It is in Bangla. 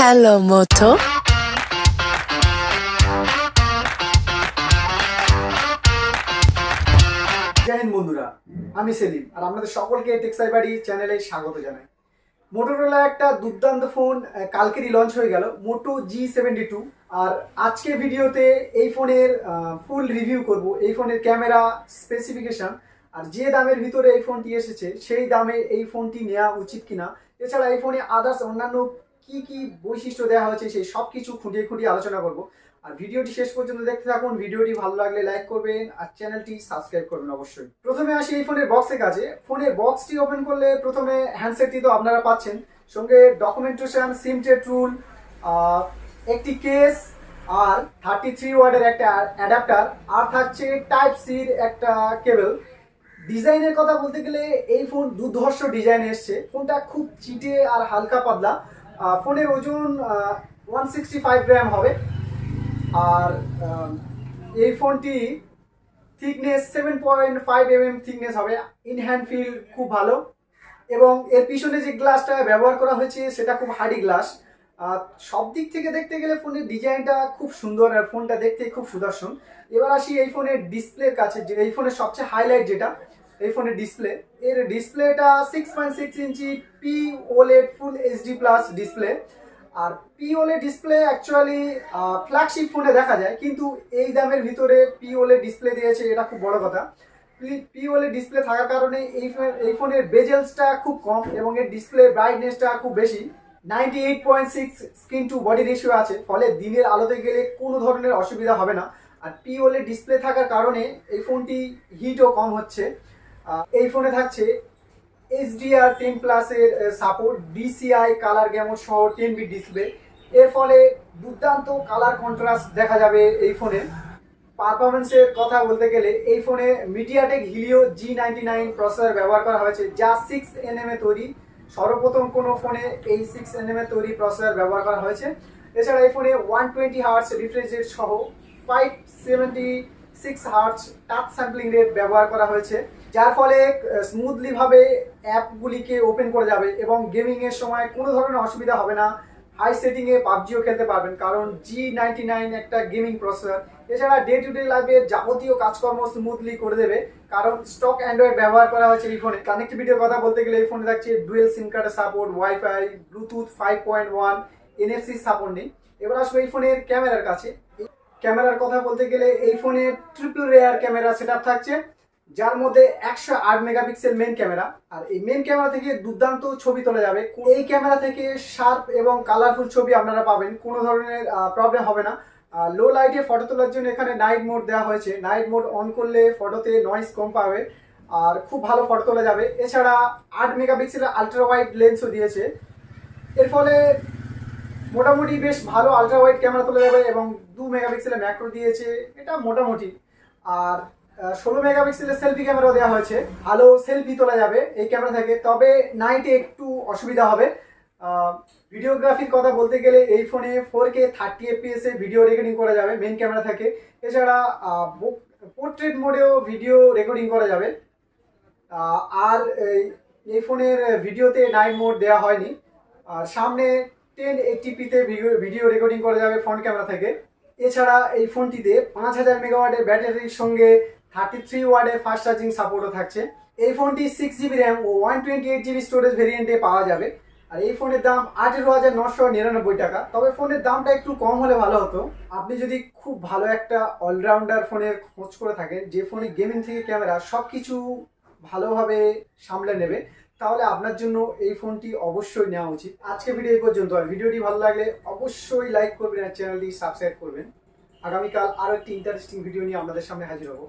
Hello, Moto. জয় হিন্দ বন্ধুরা, আমি সেলিম আর আপনাদের সকলকে টেক্সি বাড়ি চ্যানেলে স্বাগত জানাই। মোটোরোলা একটা দুর্দান্ত ফোন কালকেরই লঞ্চ হয়ে গেল, মোটো G72। আর আজকে ভিডিওতে এই ফোনের ফুল রিভিউ করব, এই ফোনের ক্যামেরা স্পেসিফিকেশন আর যে দামের ভিতরে এই ফোনটি এসেছে সেই দামে এই ফোনটি নেওয়া উচিত কিনা, এছাড়া এই ফোনে আদার্স অন্যান্য কি কি বৈশিষ্ট্য দেওয়া হয়েছে সেই সব কিছু খুঁটিয়ে খুঁটিয়ে আলোচনা করব। আর ভিডিওটি শেষ পর্যন্ত দেখতে থাকুন। ভিডিওটি ভালো লাগলে লাইক করবেন আর চ্যানেলটি সাবস্ক্রাইব করবেন অবশ্যই। প্রথমে আসি এই ফোনের বক্সের কাছে। ফোনের বক্সটি ওপেন করলে প্রথমে হ্যান্ডসেটটি তো আপনারা পাচ্ছেন, সঙ্গে ডকুমেন্টেশন, সিম ট্রেড রুল, একটি কেস আর 33 ওয়াটের একটা অ্যাডাপ্টার, আর থাকছে টাইপ সির একটা কেবল। ডিজাইনের কথা বলতে গেলে এই ফোন দুর্ধর্ষ ডিজাইন এসছে। ফোনটা খুব চিটে আর হালকা পাতলা। ফোনের ওজন 165 গ্রাম হবে। আর এই ফোনটি থিকনেস 7.5 mm থিকনেস হবে। ইন হ্যান্ড ফিল খুব ভালো এবং এর পিছনে যে গ্লাসটা ব্যবহার করা হয়েছে সেটা খুব হার্ডি গ্লাস। সব দিক থেকে দেখতে গেলে ফোনের ডিজাইনটা খুব সুন্দর আর ফোনটা দেখতে খুব সুদর্শন। এবার আসি এই ফোনের ডিসপ্লের কাছে, যে এই ফোনের সবচেয়ে হাইলাইট যেটা এই ফোনের ডিসপ্লে। এর ডিসপ্লেটা 6.6 ইঞ্চি POLED ফুল HD প্লাস ডিসপ্লে। আর POLED ডিসপ্লে অ্যাকচুয়ালি ফ্ল্যাগশিপ ফোনে দেখা যায়, কিন্তু এই দামের ভিতরে POLED ডিসপ্লে দিয়েছে, এটা খুব বড় কথা। POLED ডিসপ্লে থাকার কারণে এই ফোনের বেজেলসটা খুব কম এবং এর ডিসপ্লে ব্রাইটনেসটা খুব বেশি। 98.6 স্ক্রিন টু বডি রেশিও আছে, ফলে দিনের আলোতে গেলে কোনো ধরনের অসুবিধা হবে না। আর POLED ডিসপ্লে থাকার কারণে এই ফোনটি হিটও কম হচ্ছে। এই ফোনে থাকছে HDR10 প্লাসের সাপোর্ট, DCI কালার গ্যামো সহ 10 বিট ডিসপ্লে। এর ফলে দুর্দান্ত কালার কন্ট্রাস্ট দেখা যাবে এই ফোনে। পারফরমেন্সের কথা বলতে গেলে এই ফোনে মিডিয়াটেক হিলিও G99 প্রসেসর ব্যবহার করা হয়েছে, যা 6nm এ তৈরি। সর্বপ্রথম কোনো ফোনে এই 6nm এ তৈরি প্রসেসর ব্যবহার করা হয়েছে। এছাড়া এই ফোনে 120 হার্টজ রিফ্রেশ রেট সহ 576 হার্টজ টাচ স্যাম্পলিং রেট ব্যবহার করা হয়েছে, যার ফলে স্মুথলি ভাবে অ্যাপগুলিকে ওপেন করে যাবে এবং গেমিং এর সময় কোনো ধরনের অসুবিধা হবে না। হাই সেটিং এ পাবজিও খেলতে পারবেন, কারণ G99 একটা গেমিং প্রসেসর। এছাড়া ডে টু ডে লাইফের যাবতীয় কাজকর্ম স্মুথলি করে দেবে, কারণ স্টক অ্যান্ড্রয়েড ব্যবহার করা হয়েছে এই ফোনে। কানেক্টিভিটির কথা বলতে গেলে এই ফোনে থাকছে ডুয়েল সিম কার্ডের support, wifi, Bluetooth 5.1, NFC support নেই। এবার আসবে এই ফোনের ক্যামেরার কাছে। ক্যামেরার কথা বলতে গেলে এই ফোনে ট্রিপল রেয়ার ক্যামেরা সেটআপ থাকছে, যার মধ্যে 108 মেগাপিক্সেল মেন ক্যামেরা। আর এই মেন ক্যামেরা থেকে দুর্দান্ত ছবি তোলা যাবে। এই ক্যামেরা থেকে শার্প এবং কালারফুল ছবি আপনারা পাবেন, কোনো ধরনের প্রবলেম হবে না। লো লাইটে ফটো তোলার জন্য এখানে নাইট মোড দেওয়া হয়েছে। নাইট মোড অন করলে ফটোতে নয়েজ কম পাবে আর খুব ভালো ফটো তোলা যাবে। এছাড়া 8 মেগাপিক্সেলের আলট্রা ওয়াইড লেন্সও দিয়েছে, এর ফলে মোটামুটি বেশ ভালো আলট্রা ওয়াইড ক্যামেরা তোলা যাবে এবং 2 মেগাপিক্সেলের ম্যাক্রো দিয়েছে, এটা মোটামুটি। আর 16 মেগাপিক্সেলের সেলফি ক্যামেরাও দেওয়া হয়েছে, ভালো সেলফি তোলা যাবে এই ক্যামেরা থেকে। তবে নাইটে একটু অসুবিধা হবে। ভিডিওগ্রাফির কথা বলতে গেলে এই ফোনে 4K 30 FPS এ ভিডিও রেকর্ডিং করা যাবে মেন ক্যামেরা থেকে। এছাড়া পোর্ট্রেট মোডেও ভিডিও রেকর্ডিং করা যাবে। আর এই ফোনের ভিডিওতে নাইট মোড দেওয়া হয়নি। আর সামনে 1080p-তে ভিডিও রেকর্ডিং করা যাবে ফ্রন্ট ক্যামেরা থেকে। এছাড়া এই ফোনটিতে 5000 মেগাওয়াটের ব্যাটারির সঙ্গে 33 ওয়াটের ফাস্ট চার্জিং সাপোর্টও থাকছে। এই ফোনটি 6GB র্যাম ও 128GB স্টোরেজ ভেরিয়েন্টে পাওয়া যাবে। আর এই ফোনের দাম 18,999 টাকা। তবে ফোনের দামটা একটু কম হলে ভালো হতো। আপনি যদি খুব ভালো একটা অলরাউন্ডার ফোনের খোঁজ করে থাকেন, যে ফোনে গেমিং থেকে ক্যামেরা সব কিছু ভালোভাবে সামলে নেবে, তাহলে আপনার জন্য এই ফোনটি অবশ্যই নেওয়া উচিত। আজকে ভিডিও এই পর্যন্ত। আর ভিডিওটি ভালো লাগলে অবশ্যই লাইক করবেন আর চ্যানেলটি সাবস্ক্রাইব করবেন। আগামীকাল আরও একটি ইন্টারেস্টিং ভিডিও নিয়ে আপনাদের সামনে হাজির হব।